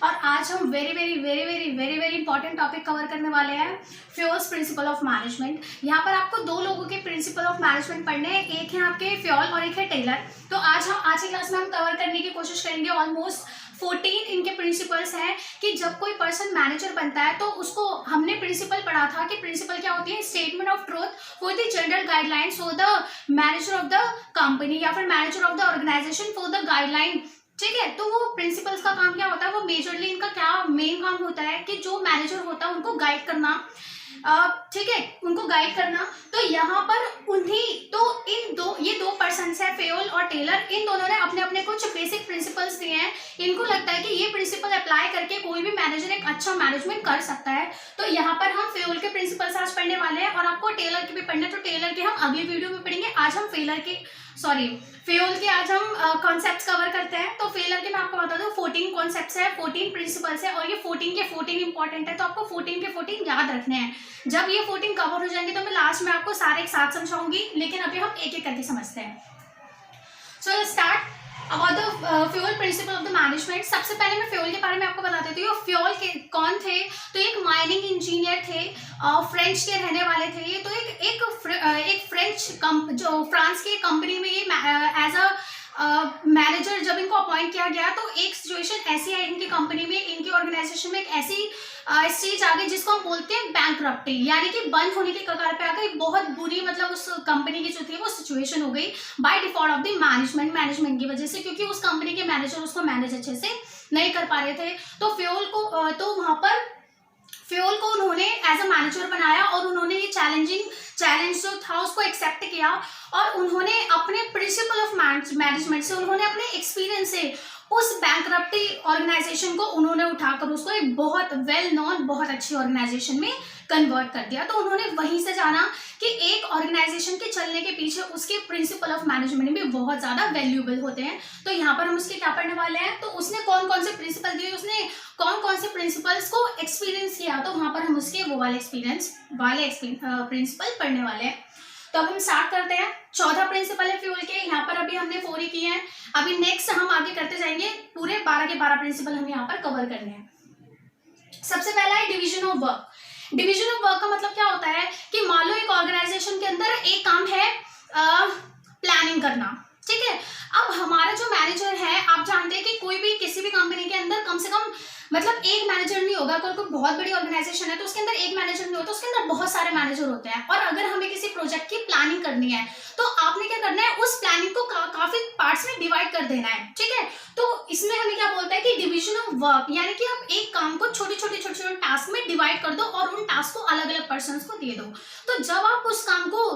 और आज हम very very very very very very important topic cover करने वाले हैं, फ्योल्स प्रिंसिपल ऑफ मैनेजमेंट। यहाँ पर आपको दो लोगों के प्रिंसिपल ऑफ मैनेजमेंट पढ़ने हैं, एक है आपके फ्योल और एक है टेलर। तो आज की क्लास में हम कवर करने की कोशिश करेंगे। ऑलमोस्ट 14 इनके प्रिंसिपल्स हैं कि जब कोई पर्सन मैनेजर बनता है तो उसको हमने प्रिंसिपल पढ़ा था कि प्रिंसिपल क्या होती है, statement of truth for the general guidelines for the manager of the company या फिर manager of the organisation for the guideline. ठीक है, तो वो प्रिंसिपल्स का काम क्या होता है, वो मेजरली इनका क्या मेन काम होता है कि जो मैनेजर होता है उनको गाइड करना। ठीक है, उनको गाइड करना। तो यहाँ पर उन्हीं तो ये दो पर्सन है, फ्योल और टेलर, इन दोनों ने अपने अपने कुछ बेसिक प्रिंसिपल्स दिए हैं। इनको लगता है कि ये प्रिंसिपल अप्लाई करके कोई भी मैनेजर एक अच्छा मैनेजमेंट कर सकता है। तो यहाँ पर हम फ्योल के प्रिंसिपल्स आज पढ़ने वाले हैं और आपको टेलर के भी पढ़ने, तो टेलर के हम अगली वीडियो में पढ़ेंगे। आज हम फ्योल के आज हम कॉन्सेप्ट्स कवर करते हैं। तो फेलर के मैं आपको बता दूं 14 कॉन्सेप्ट्स है, 14 प्रिंसिपल्स है और ये 14 के 14 इंपॉर्टेंट है। तो आपको 14 के 14 याद रखने हैं। जब ये 14 कवर हो जाएंगे तो मैं लास्ट में आपको सारे एक साथ समझाऊंगी, लेकिन अभी हम एक एक करके समझते हैं। So start about the fuel principle of the management. सबसे पहले मैं फ्यूल के बारे में आपको बता देती हूँ। फ्यूल के कौन थे, तो एक माइनिंग इंजीनियर थे, फ्रेंच के रहने वाले थे ये। तो एक फ्रेंच जो फ्रांस की कंपनी में ये एज अ मैनेजर जब इनको अपॉइंट किया गया तो एक सिचुएशन ऐसी है इनकी कंपनी में, इनकी ऑर्गेनाइजेशन में एक ऐसी स्टेज आ गई जिसको हम बोलते हैं बैंकरप्टी, यानी कि बंद होने की कगार पे आ गई। बहुत बुरी मतलब उस कंपनी की जो थी वो सिचुएशन हो गई by default of the management की वजह से, क्योंकि उस कंपनी के मैनेजर उसको मैनेज अच्छे से नहीं कर पा रहे थे। तो फ्योल को उन्होंने एज अ मैनेजर बनाया और उन्होंने ये चैलेंज जो था उसको एक्सेप्ट किया और उन्होंने अपने प्रिंसिपल ऑफ मैनेजमेंट से, उन्होंने अपने एक्सपीरियंस से उस बैंकरप्टी ऑर्गेनाइजेशन को उन्होंने उठाकर उसको एक बहुत वेल नोन, बहुत अच्छी ऑर्गेनाइजेशन में कन्वर्ट कर दिया। तो उन्होंने वहीं से जाना कि एक ऑर्गेनाइजेशन के चलने के पीछे उसके प्रिंसिपल ऑफ मैनेजमेंट भी बहुत ज़्यादा वैल्यूएबल होते हैं। तो यहाँ पर हम उसके क्या पढ़ने वाले हैं, तो उसने कौन कौन से प्रिंसिपल दिए, उसने कौन कौन से प्रिंसिपल्स को एक्सपीरियंस किया, तो वहाँ पर हम उसके वो वाले प्रिंसिपल पढ़ने वाले हैं। तो अब हम स्टार्ट करते हैं। 14 प्रिंसिपल है फ्यूल के, यहाँ पर अभी हमने 4 ही किए हैं। अभी नेक्स्ट हम आगे करते जाएंगे, पूरे 12 के 12 प्रिंसिपल हम यहाँ पर कवर करने हैं। सबसे पहला है division of work. Division of work का मतलब क्या होता है कि मान लो एक ऑर्गेनाइजेशन के अंदर एक काम है प्लानिंग करना। ठीक है, अब हमारा जो मैनेजर है, आप जानते हैं कि कोई भी किसी भी कंपनी के अंदर कम से कम मतलब एक मैनेजर नहीं होगा। अगर कोई बहुत बड़ी ऑर्गेनाइजेशन है तो उसके अंदर एक मैनेजर नहीं होता, उसके अंदर बहुत सारे मैनेजर होते हैं। और अगर हमें किसी प्रोजेक्ट की प्लानिंग करनी है तो आपने क्या करना है, उस प्लानिंग को काफी पार्ट्स में डिवाइड कर देना है। ठीक है, तो इसमें हमें क्या बोलता है कि डिवीजन ऑफ वर्क, यानी कि आप एक काम को छोटे छोटे टास्क में डिवाइड कर दो और उन टास्क को अलग अलग पर्सन को दे दो। तो जब आप उस काम को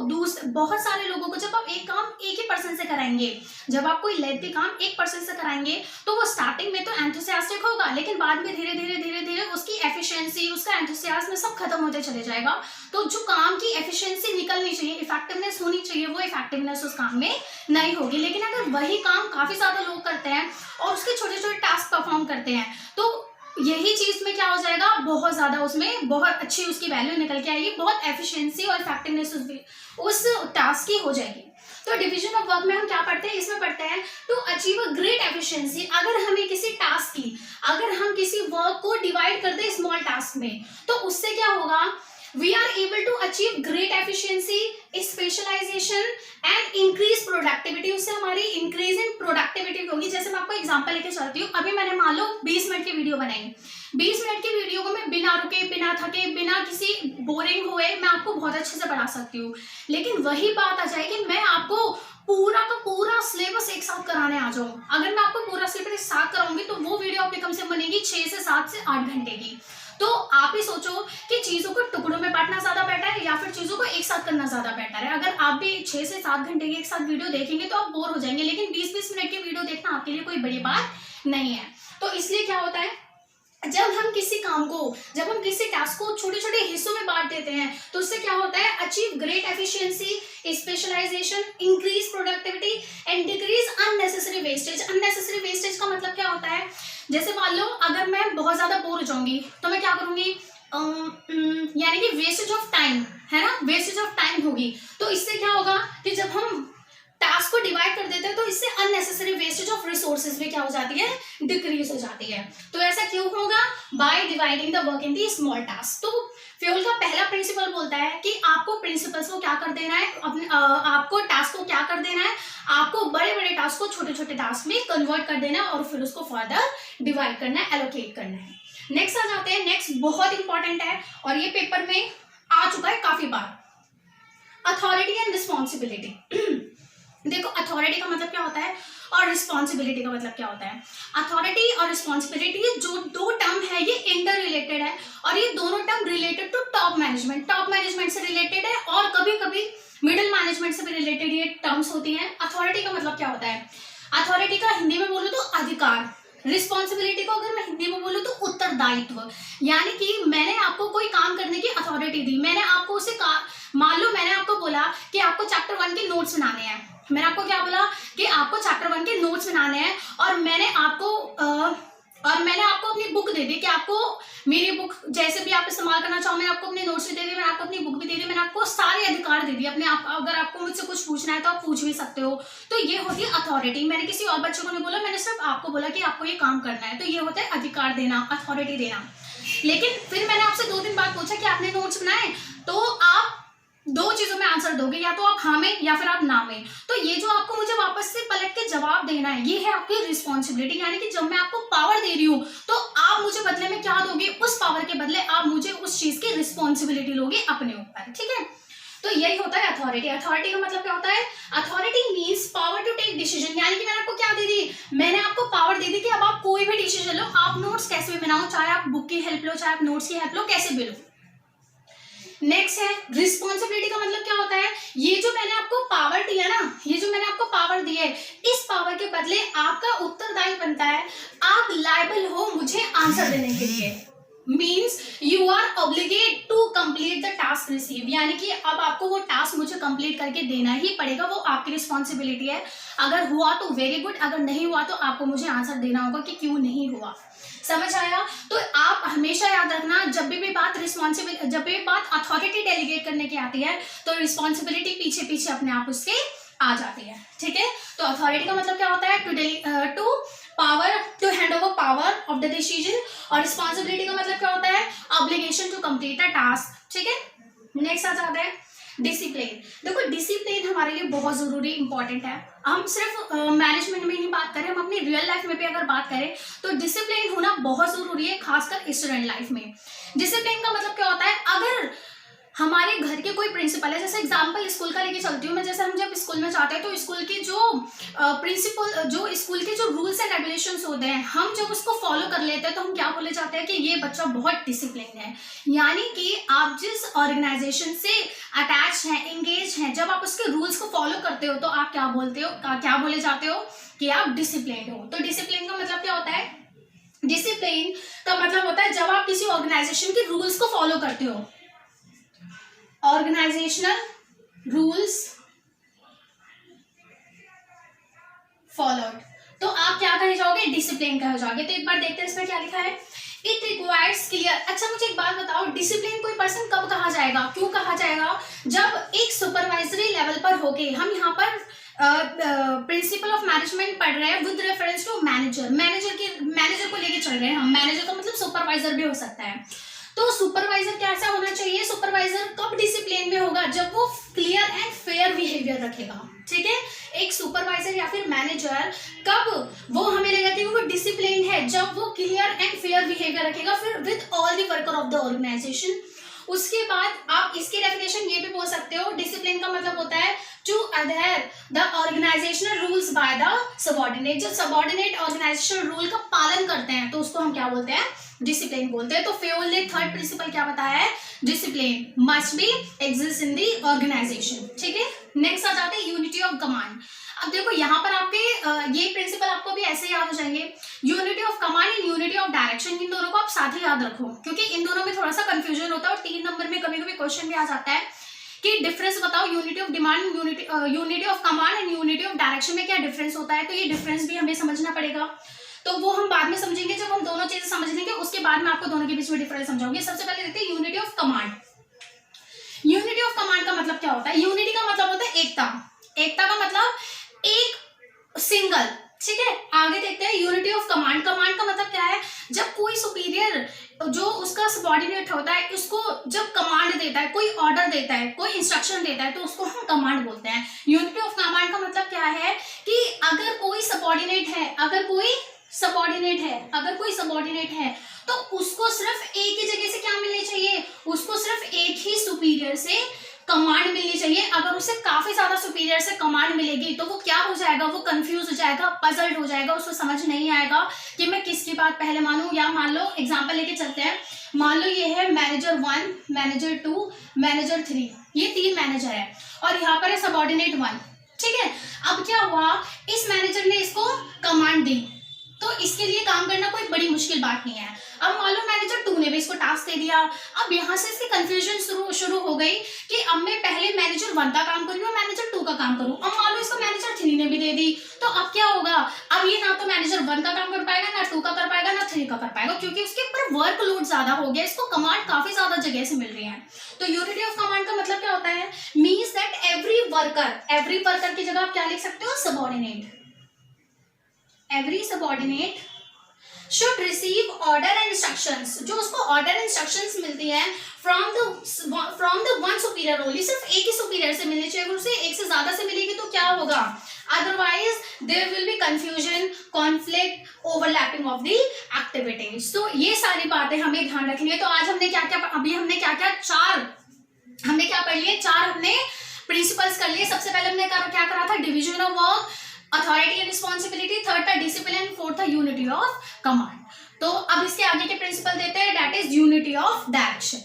बहुत सारे लोगों को, जब आप एक काम एक ही पर्सन से कराएंगे, जब आप कोई लेंथी काम एक पर्सन से कराएंगे तो वो स्टार्टिंग में तो एंथुसियास्टिक होगा, लेकिन बाद में धीरे धीरे उसकी एफिशिएंसी, उसका एंथुसियाज्म सब खत्म होते चले जाएगा। तो जो काम की एफिशिएंसी निकलनी चाहिए, इफेक्टिवनेस होनी चाहिए, वो इफेक्टिवनेस उस काम में नहीं होगी। लेकिन अगर वही काम काफी ज्यादा लोग करते हैं और उसके छोटे छोटे टास्क परफॉर्म करते हैं तो यही चीज में क्या हो जाएगा, बहुत ज्यादा उसमें बहुत अच्छी उसकी वैल्यू निकल के आएगी, बहुत एफिशिएंसी और इफेक्टिवनेस उस टास्क की हो जाएगी। तो डिवीजन ऑफ वर्क में हम क्या पढ़ते हैं, इसमें पढ़ते हैं to achieve a great efficiency. अगर हमें किसी टास्क की, अगर हम किसी वर्क को डिवाइड कर दें स्मॉल टास्क में, तो उससे क्या होगा, we are able to achieve great efficiency, specialisation and increase productivity. उससे हमारी इंक्रीज इन प्रोडक्टिविटी होगी। जैसे मैं आपको एग्जांपल लेके चलती हूँ। अभी मैंने मान लो 20 मिनट की वीडियो बनाई, 20 मिनट की वीडियो को मैं बिना रुके, बिना थके, बिना किसी बोरिंग हुए मैं आपको बहुत अच्छे से पढ़ा सकती हूँ। लेकिन वही बात आ जाए कि मैं आपको पूरा का पूरा सिलेबस एक साथ कराने आ जाऊँ, अगर मैं आपको पूरा सिलेबस एक साथ कराऊंगी तो वो वीडियो आपकी कम से कम बनेगी 6 से 7 से 8 घंटे की। तो आप ही सोचो कि चीजों को टुकड़ों में बांटना ज्यादा बेटर है या फिर चीजों को एक साथ करना ज्यादा बेटर है। अगर आप भी 6 से 7 घंटे की एक साथ वीडियो देखेंगे तो आप बोर हो जाएंगे, लेकिन 20-20 मिनट की वीडियो देखना आपके लिए कोई बड़ी बात नहीं है। तो इसलिए क्या होता है, जब हम किसी टास्क को छोटे छोटे हिस्सों में बांट देते हैं तो उससे क्या होता है, achieve great efficiency, specialisation, increase productivity and decrease unnecessary wastage. Unnecessary wastage का मतलब क्या होता है, जैसे मान लो अगर मैं बहुत ज्यादा बोर हो जाऊंगी तो मैं क्या करूंगी, यानी कि वेस्टेज ऑफ टाइम है ना, वेस्टेज ऑफ टाइम होगी। तो इससे क्या होगा कि जब हम टास्क को डिवाइड कर देते हैं तो इससे अननेसेसरी वेस्टेज ऑफ रिसोर्सेज भी क्या हो जाती है, डिक्रीज हो जाती है। तो ऐसा क्यों by dividing the work in the small task. तो फ्यूल का पहला प्रिंसिपल बोलता है कि आपको प्रिंसिपल्स को क्या कर देना है, अपने आपको टास्क को क्या कर देना है, आपको बड़े बड़े टास्क को छोटे छोटे टास्क में कन्वर्ट कर देना है और फिर उसको फर्दर डिवाइड करना है, एलोकेट करना है। नेक्स्ट आ जाते हैं, नेक्स्ट बहुत इंपॉर्टेंट है और ये पेपर में आ चुका है काफी बार, अथॉरिटी एंड रिस्पॉन्सिबिलिटी। देखो अथॉरिटी का मतलब क्या होता है और रिस्पॉन्सिबिलिटी का मतलब क्या होता है। अथॉरिटी और रिस्पॉन्सिबिलिटी ये जो दो टर्म है ये इंटर रिलेटेड है और ये दोनों term related to top management से रिलेटेड है और कभी कभी मिडिल मैनेजमेंट से भी रिलेटेड ये टर्म्स होती हैं। अथॉरिटी का मतलब क्या होता है, अथॉरिटी का हिंदी में बोलूँ तो अधिकार, रिस्पॉन्सिबिलिटी को अगर मैं हिंदी में बोलूँ तो उत्तरदायित्व, यानी कि मैंने आपको कोई काम करने की अथॉरिटी दी, मैंने आपको उसे मान लो मैंने आपको बोला कि आपको चैप्टर 1 के नोट्स बनाने हैं, मैंने आपको क्या बोला कि आपको चैप्टर 1 के नोट्स बनाने हैं और मैंने आपको अपनी बुक दे दी कि आपको मेरी बुक जैसे भी आप इस्तेमाल करना चाहो, मैंने आपको अपने नोट्स भी दे दिए, मैंने आपको अपनी बुक भी दे दी, मैंने आपको सारे अधिकार दे दिए अपने आप, अगर आपको मुझसे कुछ पूछना है तो आप पूछ भी सकते हो। तो ये होती है अथॉरिटी। मैंने किसी और बच्चे को नहीं बोला, मैंने सिर्फ आपको बोला कि आपको ये काम करना है, तो ये होता है अधिकार देना, अथॉरिटी देना। लेकिन फिर मैंने आपसे 2 दिन बाद पूछा कि आपने नोट्स बनाए, तो आप 2 चीजों में आंसर दोगे, या तो आप हाँ में या फिर आप ना में। तो ये जो आपको मुझे वापस से पलट के जवाब देना है, ये है आपकी रिस्पॉन्सिबिलिटी, यानी कि जब मैं आपको पावर दे रही हूँ तो आप मुझे बदले में क्या दोगे, उस पावर के बदले आप मुझे उस चीज की रिस्पॉन्सिबिलिटी लोगे अपने ऊपर, ठीक है। तो यही होता है अथॉरिटी। अथॉरिटी का मतलब क्या होता है, authority means power to take decision, यानी कि मैंने आपको क्या दे दी, मैंने आपको पावर दे दी कि अब आप कोई भी डिसीजन लो, आप नोट्स कैसे भी बनाओ, चाहे आप बुक की हेल्प लो, चाहे आप नोट्स की हेल्प लो, कैसे भी लो। नेक्स्ट है रिस्पॉन्सिबिलिटी का मतलब क्या होता है, ये जो मैंने आपको पावर दिया ना, ये जो मैंने आपको पावर दी है, इस पावर के बदले आपका उत्तरदायी बनता है, आप लायबल हो मुझे आंसर देने के लिए। Means you are obligate to complete the task receive, यानी कि अब आपको वो टास्क मुझे कंप्लीट करके देना ही पड़ेगा, वो आपकी रिस्पॉन्सिबिलिटी है। अगर हुआ तो वेरी गुड, अगर नहीं हुआ तो आपको मुझे आंसर देना होगा कि क्यों नहीं हुआ। समझ आया। तो आप हमेशा याद रखना, जब भी बात अथॉरिटी डेलीगेट करने की आती है तो रिस्पॉन्सिबिलिटी पीछे पीछे अपने आप उसके आ जाती है, ठीक है। तो अथॉरिटी का मतलब क्या होता है, to power to hand over power of the decision, और रिस्पॉन्सिबिलिटी का मतलब क्या होता है, obligation to complete a task, ठीक है। नेक्स्ट आ जाता है डिसिप्लिन। देखो डिसिप्लिन हमारे लिए बहुत जरूरी इंपॉर्टेंट है। हम सिर्फ मैनेजमेंट में नहीं बात करें, हम अपनी रियल लाइफ में भी अगर बात करें तो डिसिप्लिन होना बहुत जरूरी है, खासकर स्टूडेंट लाइफ में। डिसिप्लिन का मतलब क्या होता है, अगर हमारे घर के कोई प्रिंसिपल है, जैसे एग्जांपल स्कूल का लेके चलती हूँ मैं, जैसे हम जब स्कूल में जाते हैं तो स्कूल की जो प्रिंसिपल जो स्कूल के जो रूल्स एंड रेगुलेशंस होते हैं, हम जब उसको फॉलो कर लेते हैं तो हम क्या बोले जाते हैं कि ये बच्चा बहुत डिसिप्लिन है। यानी कि आप जिस ऑर्गेनाइजेशन से अटैच हैं, एंगेज हैं, जब आप उसके रूल्स को फॉलो करते हो तो आप क्या बोले जाते हो कि आप डिसिप्लिन हो। तो डिसिप्लिन का मतलब क्या होता है, डिसिप्लिन का मतलब होता है जब आप किसी ऑर्गेनाइजेशन के रूल्स को फॉलो करते हो, ऑर्गेनाइजेशनल रूल्स फॉलोड, तो आप क्या कहे जाओगे, डिसिप्लिन कहे जाओगे। तो एक बार देखते हैं इसमें क्या लिखा है, इट रिक्वायर्स क्लियर। अच्छा मुझे एक बात बताओ, डिसिप्लिन कोई पर्सन कब कहा जाएगा, क्यों कहा जाएगा, जब एक सुपरवाइजरी लेवल पर होके, हम यहाँ पर प्रिंसिपल ऑफ मैनेजमेंट पढ़ रहे हैं विद रेफरेंस टू मैनेजर को लेके चल रहे हैं हम। मैनेजर का मतलब सुपरवाइजर भी हो सकता है। तो सुपरवाइजर कैसा होना चाहिए, सुपरवाइजर कब डिसिप्लिन में होगा, जब वो क्लियर एंड फेयर बिहेवियर रखेगा, ठीक है। एक सुपरवाइजर या फिर मैनेजर कब वो हमें लगेगा कि वो डिसिप्लिन है, जब वो क्लियर एंड फेयर बिहेवियर रखेगा फिर with all the worker of the organisation. उसके बाद आप इसकी डेफिनेशन ये भी बोल सकते हो, डिसिप्लिन का मतलब होता है to adhere the organisational rules by the subordinate. जब सबऑर्डिनेट ऑर्गेनाइजेशनल रूल का पालन करते हैं तो उसको हम क्या बोलते हैं, डिसिप्लिन बोलते हैं। तो फेयोल ने थर्ड प्रिंसिपल क्या बताया है, discipline must be exist in the organisation, ठीक है। नेक्स्ट आ जाते हैं यूनिटी ऑफ कमांड। अब देखो यहाँ पर आपके ये प्रिंसिपल आपको भी ऐसे याद हो जाएंगे, unity of command and unity of direction, इन दोनों को आप साथ ही याद रखो क्योंकि इन दोनों में थोड़ा सा कंफ्यूजन होता है और 3 नंबर में कभी कभी क्वेश्चन भी आ जाता है कि डिफरेंस बताओ, unity of demand, unity of command and unity of direction में क्या डिफरेंस होता है। तो ये डिफरेंस भी हमें समझना पड़ेगा, तो वो हम बाद में समझेंगे। जब हम दोनों चीजें समझ लेंगे उसके बाद में आपको दोनों के बीच में डिफरेंस समझाऊंगी। सबसे पहले देखते हैं unity of command. Unity of command का मतलब क्या होता है, यूनिटी का मतलब होता है एकता। एकता का मतलब एक सिंगल ठीक है, आगे देखते हैं यूनिटी ऑफ कमांड। कमांड का मतलब क्या है, जब कोई सुपीरियर जो उसका सबऑर्डिनेट होता है उसको जब कमांड देता है, कोई ऑर्डर देता है, कोई इंस्ट्रक्शन देता है, तो उसको हम कमांड बोलते हैं। यूनिटी ऑफ कमांड का मतलब क्या है कि अगर कोई सबऑर्डिनेट है, अगर कोई सबऑर्डिनेट है तो उसको सिर्फ एक ही जगह से क्या मिलनी चाहिए, उसको सिर्फ एक ही सुपीरियर से कमांड मिलनी चाहिए। अगर उसे काफी ज्यादा सुपीरियर से कमांड मिलेगी तो वो क्या हो जाएगा, वो कंफ्यूज हो जाएगा, पजल्ड हो जाएगा, उसको समझ नहीं आएगा कि मैं किसकी बात पहले मानूं। या मान लो एग्जांपल लेके चलते हैं, मान लो ये है मैनेजर 1, मैनेजर 2, मैनेजर 3, ये 3 मैनेजर है और यहाँ पर है सबऑर्डिनेट 1। ठीक है, अब क्या हुआ, इस मैनेजर ने इसको कमांड दी तो इसके लिए काम करना कोई बड़ी मुश्किल बात नहीं है। अब मान लो मैनेजर 2 ने भी इसको टास्क दे दिया। अब यहाँ से इसकी कंफ्यूजन शुरू हो गई कि अब मैं पहले मैनेजर 1 का काम करूँ या मैनेजर 2 का काम करूँ। अब मान लो इसको मैनेजर 3 ने भी दे दी तो अब क्या होगा, अब ये ना तो मैनेजर 1 का काम कर पाएगा, ना 2 का कर पाएगा, ना 3 का कर पाएगा, क्योंकि उसके ऊपर वर्कलोड ज्यादा हो गया, इसको कमांड काफी ज्यादा जगह से मिल रही है। तो यूनिटी ऑफ कमांड का मतलब क्या होता है, मीन्स दैट एवरी वर्कर की जगह आप क्या लिख सकते हो, subordinate. Every subordinate should receive order and instructions, जो उसको order and instructions मिलती है from the one superior only, सिर्फ एक ही superior से मिलनी चाहिए। अगर उसे एक से ज्यादा से मिलेगी तो क्या होगा, otherwise there will be confusion, conflict, overlapping of the activities। तो ये सारी बातें हमें ध्यान रखनी है। तो आज हमने क्या क्या पढ़ लिए, 4 हमने प्रिंसिपल्स कर लिए। सबसे पहले हमने क्या करा था, division of work, authority and responsibility, third था डिसिप्लिन, फोर्थ था यूनिटी ऑफ कमांड। तो अब इसके आगे के प्रिंसिपल देते हैं, that is unity of direction.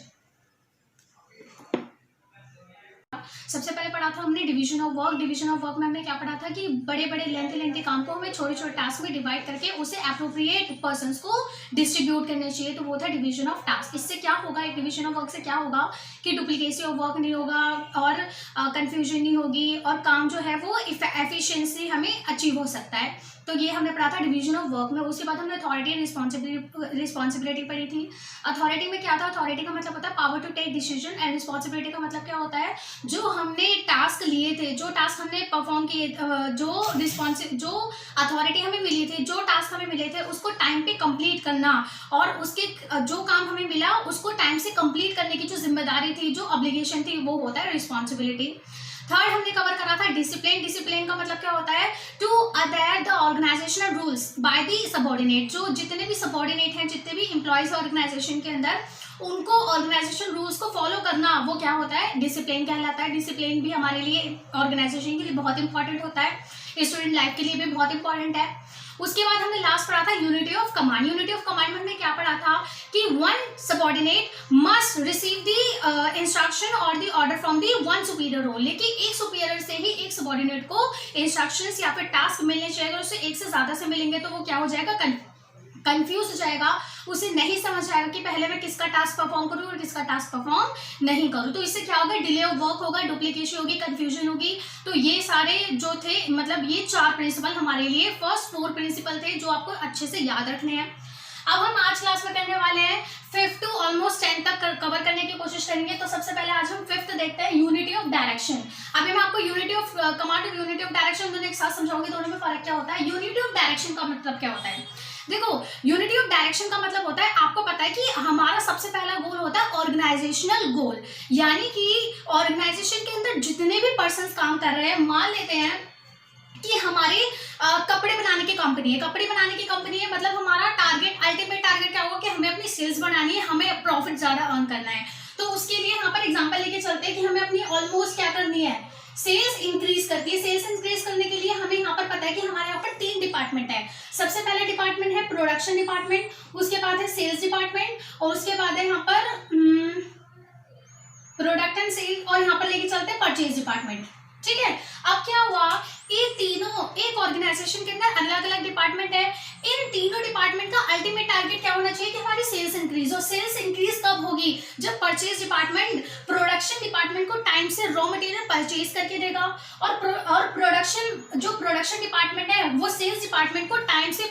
सबसे पहले पढ़ा था हमने division of work. Division of work में हमने क्या पढ़ा था कि बड़े बड़े लेंथी काम को हमें छोटे छोटे टास्क में डिवाइड करके उसे एप्रोप्रिएट पर्संस को डिस्ट्रीब्यूट करने चाहिए, तो वो था डिवीजन ऑफ टास्क। इससे क्या होगा, एक डिवीजन ऑफ वर्क से क्या होगा कि डुप्लीकेसी ऑफ वर्क नहीं होगा और कंफ्यूजन नहीं होगी और काम जो है वो एफिशिएंसी हमें अचीव हो सकता है। तो ये हमने पढ़ा था डिवीजन ऑफ वर्क में। उसके बाद हमने अथॉरिटी एंड रिस्पॉन्सिबिलिटी पढ़ी थी। अथॉरिटी में क्या था, अथॉरिटी का मतलब होता है power to take decision, and responsibility का मतलब क्या होता है, जो हमने टास्क लिए थे, जो टास्क हमने परफॉर्म किए, जो अथॉरिटी हमें मिली थी, जो टास्क हमें मिले थे उसको टाइम पे कंप्लीट करना और उसके जो काम हमें मिला उसको टाइम से कंप्लीट करने की जो जिम्मेदारी थी, जो ऑब्लिगेशन थी, वो होता है रिस्पॉन्सिबिलिटी। थर्ड हमने कवर करा था डिसिप्लिन। डिसिप्लिन का मतलब क्या होता है, to adhere the organisational rules by the subordinate. जो जितने भी सबऑर्डिनेट हैं, जितने भी एम्प्लॉयज ऑर्गेनाइजेशन के अंदर, उनको ऑर्गेनाइजेशन रूल्स को फॉलो करना, वो क्या होता है, डिसिप्लिन कहलाता है। डिसिप्लिन भी हमारे लिए, ऑर्गेनाइजेशन के लिए बहुत इंपॉर्टेंट होता है, स्टूडेंट लाइफ के लिए भी बहुत इंपॉर्टेंट है। उसके बाद हमने लास्ट पढ़ा था unity of command. Unity of command में हमने क्या पढ़ा था कि one subordinate must receive the instruction और the order from the one superior only, कि एक सुपीरियर से ही एक सबऑर्डिनेट को इंस्ट्रक्शंस या फिर टास्क मिलने चाहिए। अगर उसे एक से ज्यादा से मिलेंगे तो वो क्या हो जाएगा, कंफ्यूज हो जाएगा, उसे नहीं समझ आएगा कि पहले मैं किसका टास्क परफॉर्म करूं और किसका टास्क परफॉर्म नहीं करूं। तो इससे क्या होगा, डिले ऑफ वर्क होगा, डुप्लीकेशन होगी, कंफ्यूजन होगी। तो ये सारे जो थे, मतलब ये 4 प्रिंसिपल हमारे लिए फर्स्ट 4 प्रिंसिपल थे जो आपको अच्छे से याद रखने हैं। अब हम आज क्लास में करने वाले हैं 5th टू ऑलमोस्ट 10th तक कवर करने की कोशिश करेंगे। तो सबसे पहले आज हम 5th देखते हैं, यूनिटी ऑफ डायरेक्शन। अभी मैं आपको यूनिटी ऑफ कमांड और यूनिटी ऑफ डायरेक्शन दोनों एक साथ समझाऊंगी, दोनों में फर्क क्या होता है। यूनिटी ऑफ डायरेक्शन का मतलब क्या होता है, देखो यूनिटी ऑफ डायरेक्शन का मतलब होता है, आपको पता है कि हमारा सबसे पहला गोल होता है ऑर्गेनाइजेशनल गोल, यानी कि ऑर्गेनाइजेशन के अंदर जितने भी पर्संस काम कर रहे हैं, मान लेते हैं कि हमारे कपड़े बनाने की कंपनी है, मतलब हमारा टारगेट, अल्टीमेट टारगेट क्या होगा कि हमें अपनी सेल्स बढ़ानी है, हमें प्रॉफिट ज्यादा अर्न करना है। तो उसके लिए यहाँ पर एग्जांपल लेके चलते हैं कि हमें अपनी ऑलमोस्ट क्या करनी है, सेल्स इंक्रीज करती है। सेल्स इंक्रीज करने के लिए हमें यहाँ पर पता है कि हमारे यहाँ पर 3 डिपार्टमेंट है। सबसे पहला डिपार्टमेंट है प्रोडक्शन डिपार्टमेंट, उसके बाद है सेल्स डिपार्टमेंट और उसके बाद है यहाँ पर प्रोडक्ट एंड सेल, और यहाँ पर लेके चलते हैं परचेज डिपार्टमेंट। ठीक है, अब क्या हुआ, ये तीनों एक ऑर्गेनाइजेशन के अंदर अलग अलग डिपार्टमेंट है। इन तीनों डिपार्टमेंट का अल्टीमेट टारगेट क्या होना चाहिए कि हमारी सेल्स इंक्रीज हो। सेल्स इंक्रीज कब होगी, जब परचेज डिपार्टमेंट प्रोडक्शन डिपार्टमेंट को टाइम से रॉ मटेरियल परचेज करके देगा और प्रोडक्शन डिपार्टमेंट है वो सेल्स डिपार्टमेंट को टाइम से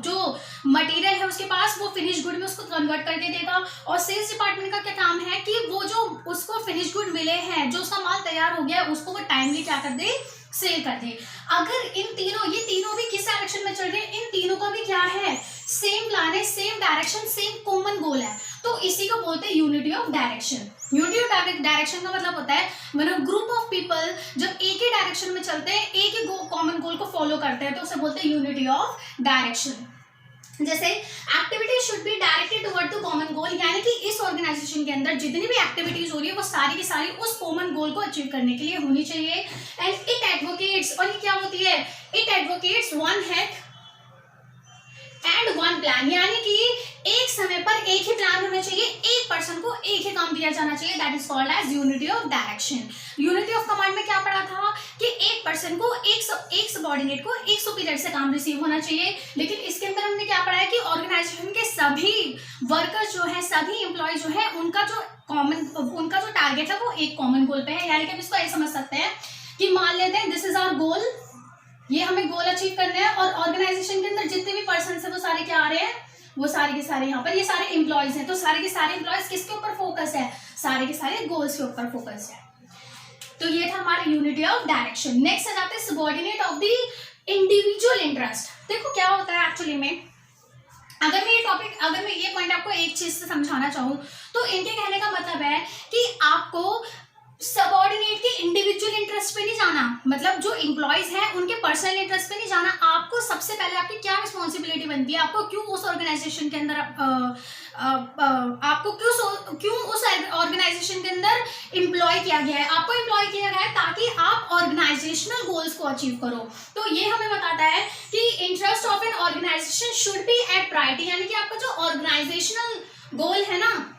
जो मटेरियल है उसके पास, वो फिनिश गुड में उसको कन्वर्ट करके देगा। और सेल्स डिपार्टमेंट का क्या काम है कि वो जो उसको फिनिश गुड मिले हैं, जो उसका माल तैयार हो गया, उसको वो टाइमली क्या कर दे, सेल कर दे। अगर इन तीनों, ये तीनों भी किस डायरेक्शन में चल रहे हैं, इन तीनों का भी क्या है, सेम प्लान है, same direction, same common goal है, तो इसी को बोलते हैं unity of direction. Unity of direction का मतलब होता है मतलब ग्रुप ऑफ पीपल जब एक ही डायरेक्शन में चलते हैं, एक ही कॉमन गोल को फॉलो करते हैं, तो उसे बोलते हैं यूनिटी ऑफ डायरेक्शन। जैसे activity should be directed toward the common goal, यानी कि इस ऑर्गेनाइजेशन के अंदर जितनी भी एक्टिविटीज हो रही है वो सारी की सारी उस कॉमन गोल को अचीव करने के लिए होनी चाहिए। एंड इट एडवोकेट्स, और ये क्या होती है, it advocates one head and one plan, यानी कि एक समय पर एक ही प्लान होना चाहिए, एक पर्सन को एक ही काम दिया जाना चाहिए, that is called as unity of direction. Unity of command में क्या पढ़ा था कि एक पर्सन को एक सबऑर्डिनेट को एक सुपीरियर से काम रिसीव होना चाहिए, लेकिन इसके अंदर हमने क्या पढ़ा है कि ऑर्गेनाइजेशन के सभी वर्कर्स जो है, सभी एम्प्लॉय जो है, उनका जो टारगेट है वो एक कॉमन गोल पे है। यानी कि हम इसको ऐसे समझ सकते हैं कि मान लेते हैं दिस इज आवर गोल, ये हमें गोल अचीव करना है, और ऑर्गेनाइजेशन के अंदर जितने भी पर्सन है वो सारे क्या आ रहे हैं, वो सारे के सारे यहाँ पर ये सारे एम्प्लॉयज हैं, तो सारे के सारे एम्प्लॉयज किसके ऊपर फोकस है, सारे के सारे गोल्स के ऊपर फोकस है। तो ये था हमारा यूनिटी ऑफ डायरेक्शन। नेक्स्ट आ जाते हैं subordinate of the individual interest. देखो क्या होता है एक्चुअली में, अगर मैं ये पॉइंट आपको एक चीज से समझाना चाहूँ तो इनके कहने का मतलब है कि आपको सबऑर्डिनेट के इंडिविजुअल इंटरेस्ट पे नहीं जाना, मतलब जो एम्प्लॉयज हैं उनके पर्सनल इंटरेस्ट पे नहीं जाना। आपको सबसे पहले आपकी क्या रिस्पॉन्सिबिलिटी बनती है, आपको क्यों उस ऑर्गेनाइजेशन के अंदर आपको क्यों उस ऑर्गेनाइजेशन के अंदर एम्प्लॉय किया गया है, आपको एम्प्लॉय किया गया है ताकि आप ऑर्गेनाइजेशनल गोल्स को अचीव करो। तो ये हमें बताता है कि interest of an organisation should be at priority, यानी कि आपका जो ऑर्गेनाइजेशनल गोल है ना,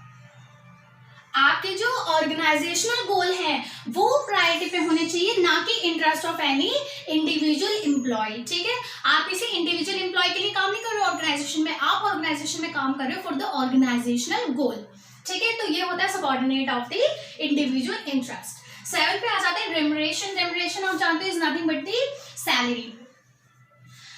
आपके जो ऑर्गेनाइजेशनल गोल है वो प्रायोरिटी पे होने चाहिए, ना कि interest of any individual employee. ठीक है, आप किसी इंडिविजुअल एम्प्लॉय के लिए काम नहीं कर रहे हो ऑर्गेनाइजेशन में, आप ऑर्गेनाइजेशन में काम कर रहे हो फॉर द ऑर्गेनाइजेशनल गोल। ठीक है, तो ये होता है subordinate of the individual interest. 7 पे आ जाते हैं रेम्युनरेशन। रेम्युनरेशन आप जानते हो is nothing but the salary.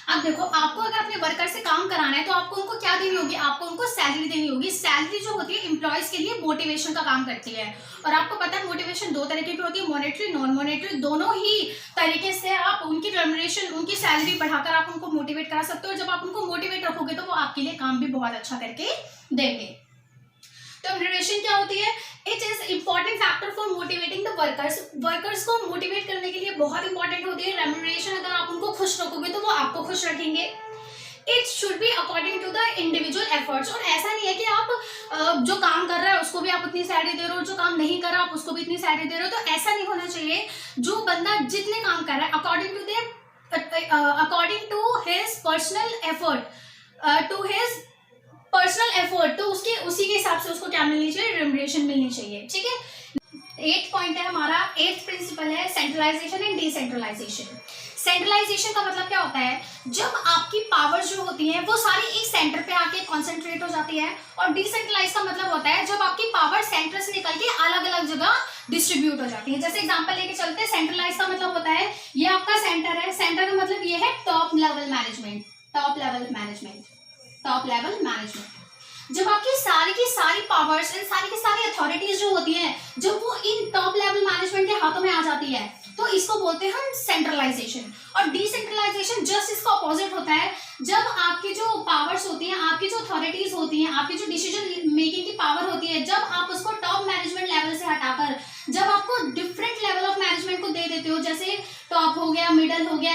अब देखो, आपको अगर अपने वर्कर से काम कराना है तो आपको उनको क्या देनी होगी, आपको उनको सैलरी देनी होगी। सैलरी जो होती है एम्प्लॉयज के लिए मोटिवेशन का काम करती है, और आपको पता है मोटिवेशन दो तरीके की होती है, मॉनेटरी नॉन मॉनेटरी। दोनों ही तरीके से आप उनकी रेम्युनरेशन, उनकी सैलरी बढ़ाकर आप उनको मोटिवेट करा सकते हो। जब आप उनको मोटिवेट रखोगे तो वो आपके लिए काम भी बहुत अच्छा करके देंगे। तो रेम्युनरेशन क्या होती है, it is important factor for motivating the workers. Workers को मोटिवेट करने के लिए बहुत इंपॉर्टेंट होती है रेम्युनरेशन। अगर आप उनको खुश रखोगे तो वो आपको खुश रखेंगे। It should be according to the individual efforts, और ऐसा नहीं है कि आप जो काम कर रहा है उसको भी आप उतनी सैलरी दे रहे हो, जो काम नहीं कर रहा आप उसको भी इतनी सैलरी दे रहे हो, तो ऐसा नहीं होना चाहिए। जो बंदा जितने काम कर रहा है according to his personal effort, personal effort, तो उसके उसी के हिसाब से उसको क्या मिलनी चाहिए, रेम्युनरेशन मिलनी चाहिए। ठीक है, 8 पॉइंट है हमारा, 8th प्रिंसिपल है सेंट्रलाइजेशन एंड डिसेंट्रलाइजेशन। सेंट्रलाइजेशन का मतलब क्या होता है, जब आपकी पावर जो होती है वो सारी एक सेंटर पे आके कॉन्सेंट्रेट हो जाती है, और डिसेंट्रलाइज का मतलब होता है जब आपकी पावर सेंटर से निकल के अलग अलग जगह डिस्ट्रीब्यूट हो जाती है। जैसे एग्जांपल लेके चलते हैं, सेंट्रलाइज का मतलब होता है ये आपका सेंटर है, सेंटर का मतलब ये है टॉप लेवल मैनेजमेंट। जब आपकी सारी की सारी पावर्स एंड सारी की सारी अथॉरिटीज जो होती हैं जब वो इन टॉप लेवल मैनेजमेंट के हाथों में आ जाती है तो इसको बोलते हैं हम सेंट्रलाइजेशन। और डिसेंट्रलाइजेशन जस्ट इसका अपोजिट होता है, जब आपकी जो पावर्स होती हैं, आपकी जो अथॉरिटीज होती हैं, आपकी जो डिसीजन मेकिंग की पावर होती है, जब आप उसको टॉप मैनेजमेंट लेवल से हटाकर जब आपको डिफरेंट लेवल ऑफ मैनेजमेंट को दे देते हो, जैसे टॉप हो गया, मिडल हो गया,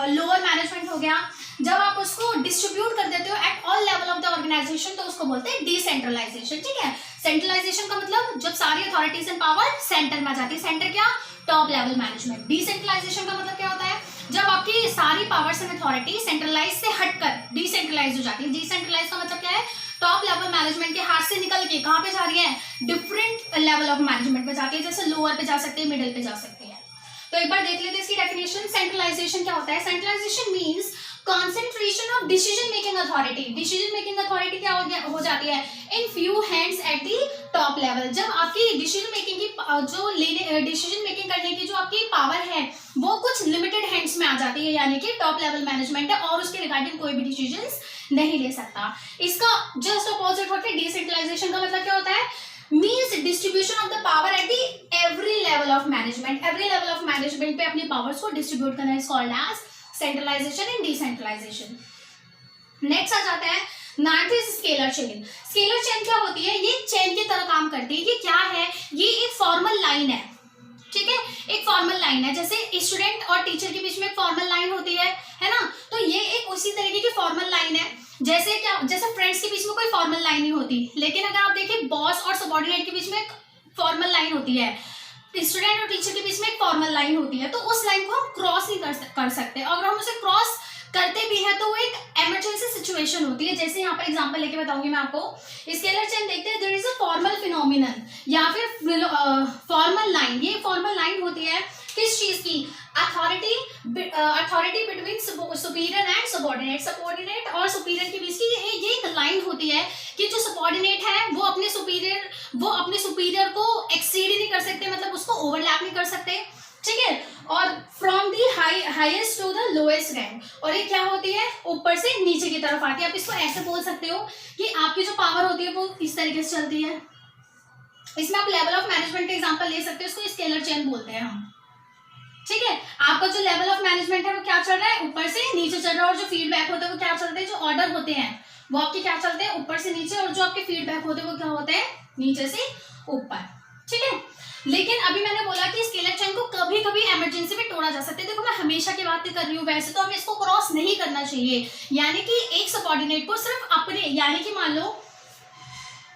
लोअर मैनेजमेंट हो गया, जब आप उसको डिस्ट्रीब्यूट कर देते हो at all level of the organisation तो उसको बोलते हैं डिसेंट्रलाइजेशन। ठीक है, सेंट्रलाइजेशन का मतलब जब सारी अथॉरिटीज एंड पावर सेंटर में आ जाती है, सेंटर क्या, टॉप लेवल मैनेजमेंट। डिसेंट्रलाइजेशन का मतलब क्या होता है, जब आपकी सारी पावर्स एंड अथॉरिटी सेंट्रलाइज से हटकर डिसेंट्रलाइज हो जाती है। डिसेंट्रलाइज का मतलब क्या है, टॉप लेवल मैनेजमेंट के हाथ से निकल के कहाँ पे जा रही है, डिफरेंट लेवल ऑफ मैनेजमेंट पे जाती है, जैसे लोअर पे जा सकते हैं, मिडिल पे जा सकते हैं। तो एक बार देख लेते हैं इसकी डेफिनेशन। सेंट्रलाइजेशन क्या होता है, centralisation means concentration of decision making authority. Decision making authority क्या हो जाती है, in few hands at the top level. जब आपकी डिसीजन मेकिंग की जो डिसीजन मेकिंग करने की जो आपकी पावर है वो कुछ लिमिटेड हैंड्स में आ जाती है, यानी कि टॉप लेवल मैनेजमेंट है और उसके रिगार्डिंग कोई भी डिसीजंस नहीं ले सकता। इसका जस्ट अपोजिट होता है डिसेंट्रलाइजेशन का मतलब क्या होता है, means distribution of the power at the every level of management, every level of management पे अपनी पावर्स को डिस्ट्रीब्यूट करना is called as centralization and decentralization. Next आ जाता है ninth is scalar chain. Scalar chain क्या होती है? ये चेन की तरह काम करती है। ये क्या है? ये एक फॉर्मल लाइन है, ठीक है, एक फॉर्मल लाइन है, जैसे स्टूडेंट और टीचर के बीच में एक फॉर्मल लाइन होती है ना, तो ये एक उसी तरीके की फॉर्मल लाइन है। जैसे क्या, जैसे फ्रेंड्स के बीच में कोई फॉर्मल लाइन नहीं होती, लेकिन अगर आप देखिए बॉस और सबऑर्डिनेट के बीच में एक फॉर्मल लाइन होती है, स्टूडेंट और टीचर के बीच में एक फॉर्मल लाइन होती है, तो उस लाइन को हम क्रॉस नहीं कर सकते। अगर हम उसे क्रॉस करते भी है तो वो एक इमरजेंसी सिचुएशन होती है। जैसे यहाँ पर एग्जांपल लेके बताऊंगी मैं आपको। स्केलर चेन देखते हैं, there is a formal phenomenon या फिर फॉर्मल लाइन। ये फॉर्मल लाइन होती है किस चीज की? Authority between superior and subordinate, subordinate और सुपीरियर के बीच की ये एक लाइन होती है कि जो सबऑर्डिनेट है वो अपने सुपीरियर को एक्सीड ही नहीं कर सकते, मतलब उसको ओवरलैप नहीं कर सकते, ठीक है। और from the highest to the lowest rank, और ये क्या होती है? ऊपर से नीचे की तरफ आती है। आप इसको ऐसे बोल सकते हो कि आपकी जो पावर होती है वो इस तरीके से चलती है। इसमें आप लेवल ऑफ मैनेजमेंट का एग्जांपल ले सकते हो, इसको स्केलर चेन बोलते हैं हम, ठीक है। आपका जो लेवल ऑफ मैनेजमेंट है वो क्या चल रहा है? ऊपर से नीचे चल रहा है। और जो फीडबैक होता है वो क्या चलते हैं? जो ऑर्डर होते हैं वो आपके क्या चलते हैं? ऊपर से नीचे। और जो आपके फीडबैक होते हैं वो क्या होते हैं? नीचे से ऊपर, ठीक है। लेकिन अभी मैंने बोला कि स्केलर चेन को कभी कभी इमरजेंसी में तोड़ा जा सकता है। देखो मैं हमेशा की बात कर रही हूँ, वैसे तो हमें इसको क्रॉस नहीं करना चाहिए, यानी कि एक सबऑर्डिनेट को सिर्फ अपने, यानी कि मान लो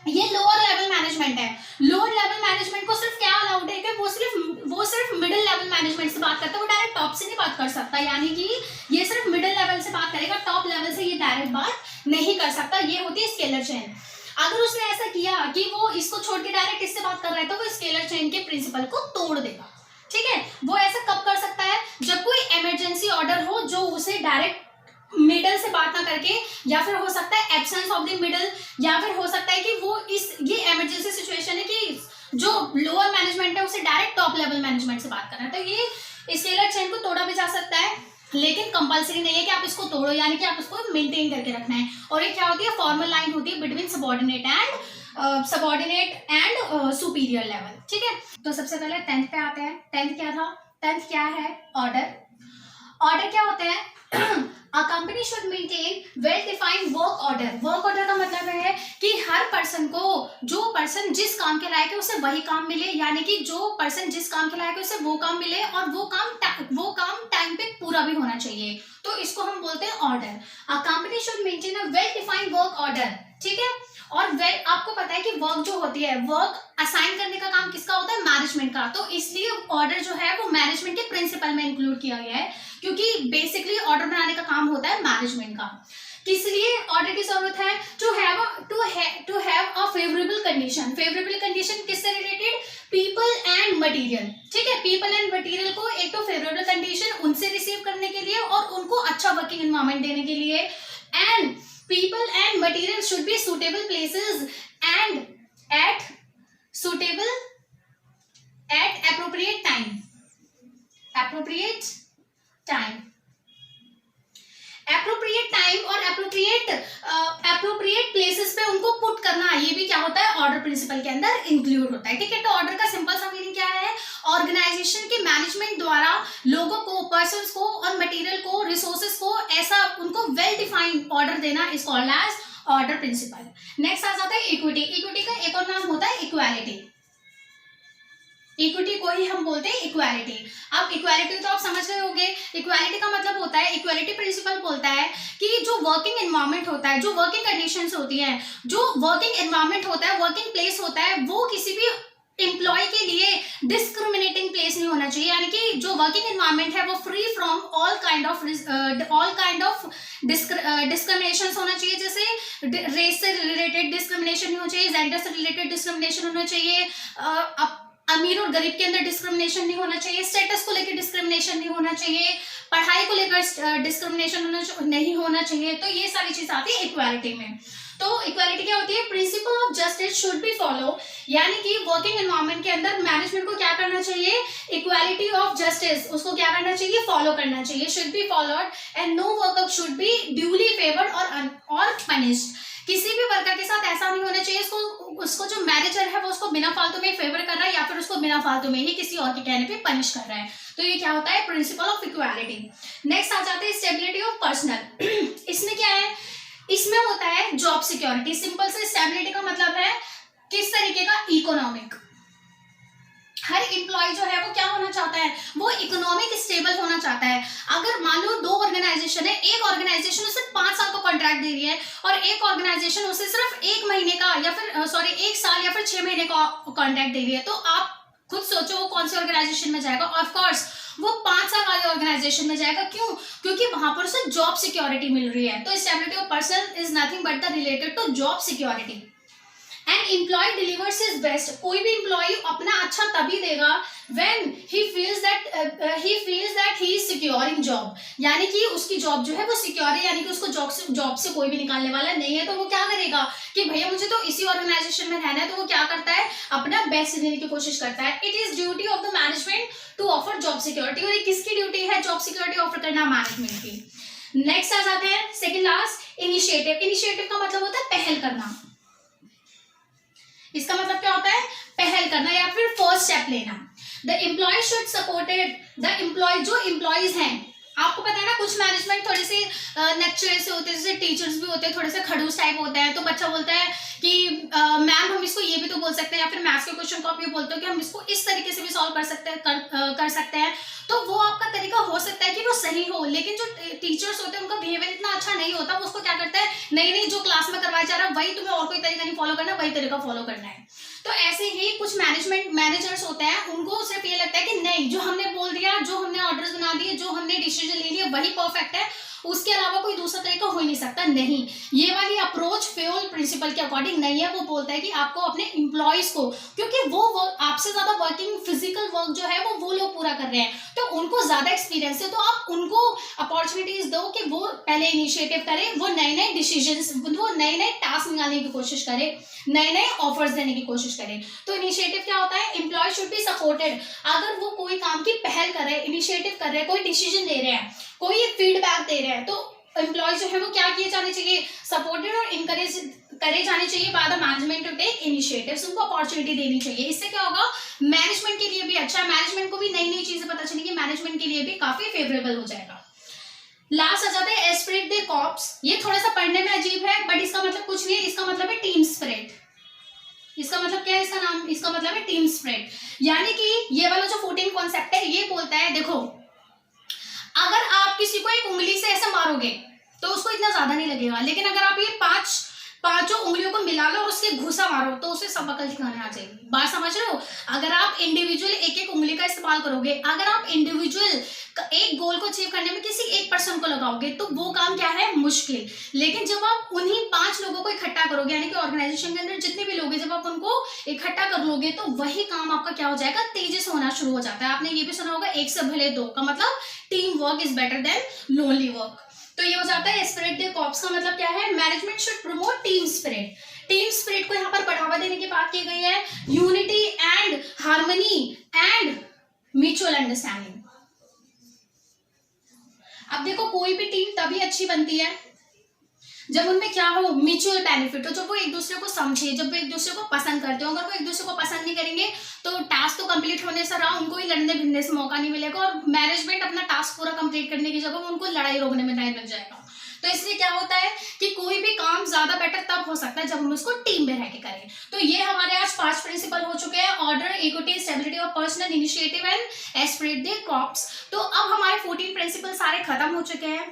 ये लोअर लेवल मैनेजमेंट है, लोअर लेवल मैनेजमेंट को सिर्फ क्या अलाउड है कि वो सिर्फ मिडिल लेवल मैनेजमेंट से बात करता है, वो डायरेक्ट टॉप से नहीं बात कर सकता, यानी कि ये सिर्फ मिडिल लेवल से बात करेगा, टॉप लेवल से ये डायरेक्ट बात नहीं कर सकता। ये होती है स्केलर चेन। अगर उसने ऐसा किया कि वो इसको छोड़ के डायरेक्ट इससे बात कर रहा है तो वो स्केलर चेन के प्रिंसिपल को तोड़ देगा, ठीक है। वो ऐसा कब कर सकता है? जब कोई इमरजेंसी ऑर्डर हो जो उसे डायरेक्ट मिडल से बात ना करके, या फिर हो सकता है एब्सेंस ऑफ द मिडल, या फिर हो सकता है कि वो ये इमरजेंसी सिचुएशन है कि जो लोअर मैनेजमेंट है उसे डायरेक्ट टॉप लेवल मैनेजमेंट से बात करना है, तो ये स्केलर चेन को तोड़ा भी जा सकता है, लेकिन कंपलसरी नहीं है कि आप इसको तोड़ो, यानी कि आप इसको मेंटेन करके रखना है। और ये क्या होती है? फॉर्मल लाइन होती है between subordinate and superior level, ठीक है। तो सबसे पहले 10th पे आते हैं। 10th क्या था? 10th क्या है? ऑर्डर। ऑर्डर क्या होते हैं? A company should maintain well-defined work order. Work order का मतलब है कि हर पर्सन को, जो पर्सन जिस काम के लायक है उसे वही काम मिले, यानी कि जो पर्सन जिस काम के लायक है उसे वो काम मिले, और वो काम टाइम पे पूरा भी होना चाहिए, तो इसको हम बोलते हैं order. A company should maintain a well-defined work order, ठीक है। और आपको पता है कि वर्क जो होती है, वर्क असाइन करने का काम किसका होता है? मैनेजमेंट का, तो इसलिए ऑर्डर जो है वो मैनेजमेंट के प्रिंसिपल में इंक्लूड किया गया है, क्योंकि बेसिकली ऑर्डर बनाने का काम होता है मैनेजमेंट का। किस लिए ऑर्डर की जरूरत है? To have a favourable condition. Favourable condition किससे रिलेटेड? पीपल एंड मटेरियल, ठीक है। पीपल एंड मटेरियल को एक तो फेवरेबल कंडीशन उनसे रिसीव करने के लिए और उनको अच्छा वर्किंग एनवायरनमेंट देने के लिए, and people and material should be suitable places and at appropriate time और appropriate places पे उनको पुट करना, ये भी क्या होता है? ऑर्डर प्रिंसिपल के अंदर इंक्लूड होता है, ठीक है। तो ऑर्डर का सिंपल सा मीनिंग क्या है? ऑर्गेनाइजेशन के मैनेजमेंट द्वारा लोगों को, पर्सन्स को और मटेरियल को, रिसोर्सेज को ऐसा उनको वेल डिफाइंड ऑर्डर देना is called as order principle. Next आ जाता है इक्विटी। इक्विटी का एक और नाम होता है इक्वालिटी। इक्विटी को ही हम बोलते हैं इक्वालिटी। अब इक्वालिटी तो आप समझ गए होंगे। इक्वालिटी का मतलब होता है, इक्वालिटी प्रिंसिपल बोलता है कि जो वर्किंग एनवायरनमेंट होता है, जो वर्किंग कंडीशंस होती हैं, जो वर्किंग एनवायरनमेंट होता है, वर्किंग प्लेस होता है, वो किसी भी एम्प्लॉय के लिए डिस्क्रिमिनेटिंग प्लेस नहीं होना चाहिए, यानी कि जो वर्किंग एनवायरनमेंट है वो free from all kind of discrimination होना चाहिए। जैसे रेस से रिलेटेड डिस्क्रिमिनेशन नहीं होना चाहिए, जेंडर से रिलेटेड डिस्क्रिमिनेशन होना चाहिए, अमीर और गरीब के अंदर डिस्क्रिमिनेशन नहीं होना चाहिए, स्टेटस को लेकर डिस्क्रिमिनेशन नहीं होना चाहिए, पढ़ाई को लेकर डिस्क्रिमिनेशन नहीं होना चाहिए। तो ये सारी चीज आती है इक्वालिटी में। तो इक्वालिटी क्या होती है? Principle of justice should be follow, यानी कि वर्किंग एनवायरनमेंट के अंदर मैनेजमेंट को क्या करना चाहिए? इक्वालिटी ऑफ जस्टिस, उसको क्या करना चाहिए? फॉलो करना चाहिए, should be followed, and no worker should be duly favoured और पनिश्ड। किसी भी वर्कर के साथ ऐसा नहीं होना चाहिए उसको जो मैनेजर है वो उसको बिना फालतू में फेवर कर रहा है या फिर उसको बिना फालतू में ही किसी और के कहने पे पनिश कर रहा है। तो ये क्या होता है, प्रिंसिपल ऑफ इक्वालिटी। नेक्स्ट आ जाते हैं स्टेबिलिटी ऑफ पर्सनल। इसमें क्या है, इसमें होता है जॉब सिक्योरिटी। सिंपल से स्टेबिलिटी का मतलब है किस तरीके का, इकोनॉमिक। हर एम्प्लॉय जो है वो क्या होना चाहता है, वो इकोनॉमिक स्टेबल होना चाहता है। अगर मान लो दो ऑर्गेनाइजेशन है, एक ऑर्गेनाइजेशन उसे 5 साल का कॉन्ट्रैक्ट दे रही है और एक ऑर्गेनाइजेशन उसे सिर्फ 1 महीने का या फिर 1 साल या फिर 6 महीने का कॉन्ट्रैक्ट दे रही है, तो आप खुद सोचो वो कौन सी ऑर्गेनाइजेशन में जाएगा। ऑफ कोर्स वो 5 साल वाले ऑर्गेनाइजेशन में जाएगा। क्यों? क्योंकि वहां पर उसे जॉब सिक्योरिटी मिल रही है। तो stability of person is nothing but the related to job security. And employ delivers his best. कोई भी एम्प्लॉय अपना अच्छा तभी देगा when he feels that he is securing job, यानी कि उसकी जॉब जो है वो सिक्योर है, यानी कि उसको जॉब से कोई भी निकालने वाला नहीं है। तो वो क्या करेगा कि भैया मुझे तो इसी ऑर्गेनाइजेशन में रहना है, तो वो क्या करता है, अपना बेस्ट देने की कोशिश करता है। It is duty of the management to offer job security. और ये किसकी ड्यूटी है, जॉब सिक्योरिटी ऑफर करना, मैनेजमेंट की। नेक्स्ट आ जाते हैं सेकेंड लास्ट, इनिशिएटिव। इनिशिएटिव का मतलब होता है पहल करना। इसका मतलब क्या होता है, पहल करना या फिर फर्स्ट स्टेप लेना। The employee should supported, the employee, जो एम्प्लॉयज हैं, आपको पता है ना कुछ मैनेजमेंट थोड़े से नेक्चर से होते हैं, जैसे टीचर्स भी होते हैं थोड़े से खड़ूस टाइप होते हैं। तो बच्चा बोलता है कि मैम हम इसको ये भी तो बोल सकते हैं, या फिर मैथ्स के क्वेश्चन को आप ये बोलते हो कि हम इसको इस तरीके से भी सॉल्व कर सकते हैं। तो वो आपका तरीका हो सकता है कि वो सही हो, लेकिन जो टीचर्स होते हैं उनका बिहेवियर इतना अच्छा नहीं होता। वो उसको क्या करता है, नहीं जो क्लास में करवाया जा रहा है वही तुम्हें, और कोई तरीका नहीं फॉलो करना, वही तरीका फॉलो करना है। तो ऐसे ही कुछ मैनेजर्स होते हैं, उनको सिर्फ ये लगता है कि नहीं, जो हमने बोल दिया, जो हमने ऑर्डर्स बना दिए, जो हमने डिसीजन ले लिया वही परफेक्ट है, उसके अलावा कोई दूसरा तरीका हो ही नहीं सकता। नहीं, ये वाली अप्रोच फेयोल प्रिंसिपल के अकॉर्डिंग नहीं है। वो बोलता है कि आपको अपने एम्प्लॉयज को, क्योंकि वो आपसे ज्यादा वर्किंग फिजिकल वर्क जो है वो लोग पूरा कर रहे हैं, तो उनको ज्यादा एक्सपीरियंस है, तो आप उनको अपॉर्चुनिटीज दो कि वो पहले इनिशिएटिव करें, वो नए नए डिसीजंस, वो नए नए टास्क निकालने की कोशिश करें, नए नए ऑफर्स देने की कोशिश करें। तो इनिशिएटिव क्या होता है, एम्प्लॉय शुड बी सपोर्टेड। अगर वो कोई काम की पहल कर रहे हैं, इनिशिएटिव कर रहे हैं, कोई डिसीजन ले रहे हैं, कोई फीडबैक दे रहे हैं, तो एम्प्लॉय जो है वो क्या किए जाने चाहिए, सपोर्टेड और इनकरेज करे जाने चाहिए by the management to take initiatives. उनको अपॉर्चुनिटी देनी चाहिए। इससे क्या होगा, मैनेजमेंट के लिए भी अच्छा, मैनेजमेंट को भी नई नई चीजें पता चलेंगी, मैनेजमेंट के लिए भी काफी फेवरेबल हो जाएगा। लास्ट आ जाता है एस्पिरिट द कॉर्प्स। ये थोड़ा सा पढ़ने में अजीब है, बट इसका मतलब कुछ नहीं है, इसका मतलब है टीम स्पिरिट। इसका मतलब क्या है, इसका नाम, इसका मतलब है टीम स्पिरिट। यानी कि ये वाला जो 14 कॉन्सेप्ट है ये बोलता है, देखो अगर आप किसी को एक उंगली से ऐसे मारोगे तो उसको इतना ज्यादा नहीं लगेगा, लेकिन अगर आप ये पांचों उंगलियों को मिला लो और उसके घुसा मारो तो उसे सब अकल ठिकाने आ जाएगी। बात समझ रहे हो? अगर आप इंडिविजुअल एक एक उंगली का इस्तेमाल करोगे, अगर आप इंडिविजुअल एक गोल को अचीव करने में किसी एक पर्सन को लगाओगे तो वो काम क्या है, मुश्किल। लेकिन जब आप उन्हीं 5 लोगों को इकट्ठा करोगे, यानी कि ऑर्गेनाइजेशन के अंदर जितने भी लोग हैं, जब आप उनको इकट्ठा कर लोगे तो वही काम आपका क्या हो जाएगा, तेजी से होना शुरू हो जाता है। आपने ये भी सुना होगा, एक से भले दो, का मतलब team work is better than lonely work. तो ये हो जाता है स्पिरिट द कॉर्प्स का मतलब क्या है, management should promote team spirit. Team spirit को यहाँ पर बढ़ावा देने की बात की गई है, unity and harmony and mutual understanding. अब देखो कोई भी टीम तभी अच्छी बनती है जब उनमें क्या हो, म्यूचुअल बेनिफिट हो, जब वो एक दूसरे को समझे, जब वो एक दूसरे को पसंद करते हो। अगर वो एक दूसरे को पसंद नहीं करेंगे तो टास्क तो कंप्लीट होने से रहा, उनको ही लड़ने भिड़ने से मौका नहीं मिलेगा, और मैनेजमेंट अपना टास्क पूरा कंप्लीट करने की जगह उनको लड़ाई रोकने में टाइम लग जाएगा। तो इसलिए क्या होता है कि कोई भी काम ज्यादा बेटर तब हो सकता है जब हम उसको टीम में रह के करें। तो ये हमारे आज 5 प्रिंसिपल हो चुके हैं, order, equity, stability of personal, initiative and Spirit the corps. तो अब हमारे 14 प्रिंसिपल सारे खत्म हो चुके हैं।